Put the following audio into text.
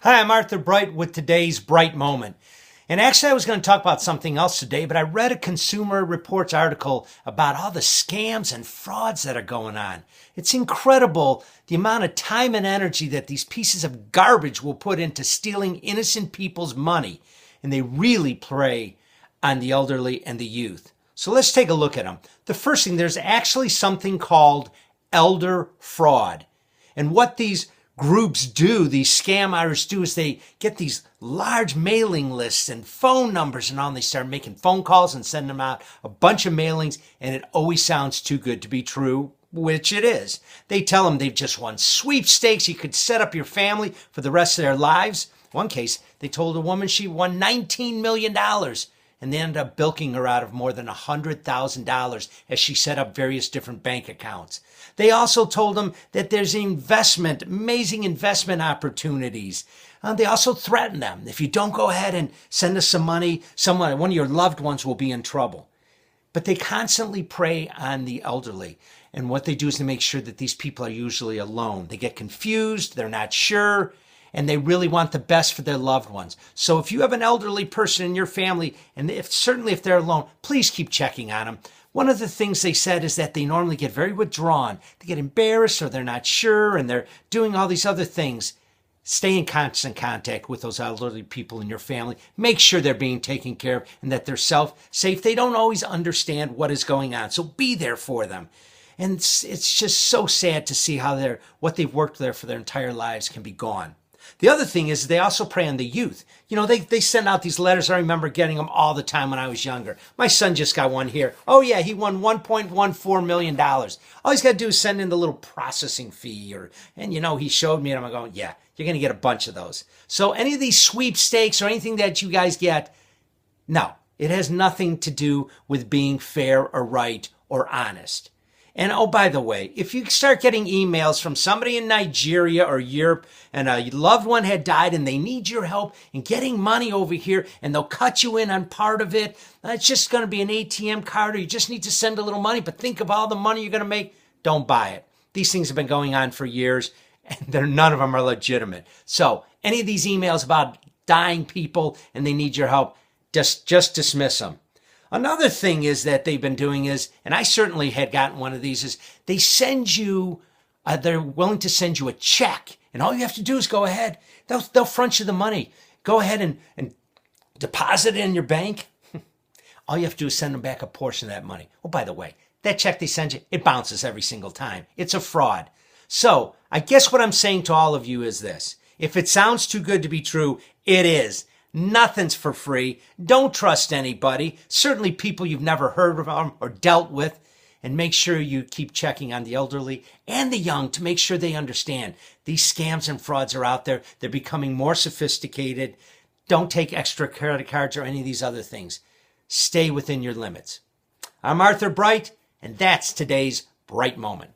Hi, I'm Arthur Bright with today's Bright Moment. And actually, I was going to talk about something else today, but I read a Consumer Reports article about all the scams and frauds that are going on. It's incredible the amount of time and energy that these pieces of garbage will put into stealing innocent people's money. And they really prey on the elderly and the youth. So let's take a look at them. The first thing, there's actually something called elder fraud. And what these groups do, these scam artists do, is they get these large mailing lists and phone numbers and all, and they start making phone calls and sending them out a bunch of mailings, and it always sounds too good to be true, which it is. They tell them they've just won sweepstakes. You could set up your family for the rest of their lives. One case, they told a woman she won $19 million, and they ended up bilking her out of more than $100,000 as she set up various different bank accounts. They also told them that there's amazing investment opportunities. They also threatened them. If you don't go ahead and send us some money, one of your loved ones will be in trouble. But they constantly prey on the elderly. And what they do is they make sure that these people are usually alone. They get confused, they're not sure, and they really want the best for their loved ones. So if you have an elderly person in your family, and certainly if they're alone, please keep checking on them. One of the things they said is that they normally get very withdrawn. They get embarrassed or they're not sure and they're doing all these other things. Stay in constant contact with those elderly people in your family. Make sure they're being taken care of and that they're safe. They don't always understand what is going on, so be there for them. And it's just so sad to see how what they've worked there for their entire lives can be gone. The other thing is they also prey on the youth. You know, they send out these letters. I remember getting them all the time when I was younger. My son just got one here. Oh, yeah, he won $1.14 million. All he's got to do is send in the little processing fee. And he showed me, and I'm going, yeah, you're going to get a bunch of those. So any of these sweepstakes or anything that you guys get, no, it has nothing to do with being fair or right or honest. And oh, by the way, if you start getting emails from somebody in Nigeria or Europe and a loved one had died and they need your help in getting money over here and they'll cut you in on part of it, it's just going to be an ATM card or you just need to send a little money, but think of all the money you're going to make, don't buy it. These things have been going on for years and none of them are legitimate. So any of these emails about dying people and they need your help, just dismiss them. Another thing is that they've been doing is, and I certainly had gotten one of these, is they send you, they're willing to send you a check. And all you have to do is go ahead. They'll front you the money. Go ahead and deposit it in your bank. All you have to do is send them back a portion of that money. Oh, by the way, that check they send you, it bounces every single time. It's a fraud. So I guess what I'm saying to all of you is this. If it sounds too good to be true, it is. Nothing's for free. Don't trust anybody, certainly people you've never heard of or dealt with, and make sure you keep checking on the elderly and the young to make sure they understand these scams and frauds are out there. They're becoming more sophisticated. Don't take extra credit cards or any of these other things. Stay within your limits. I'm Arthur Bright, and that's today's Bright Moment.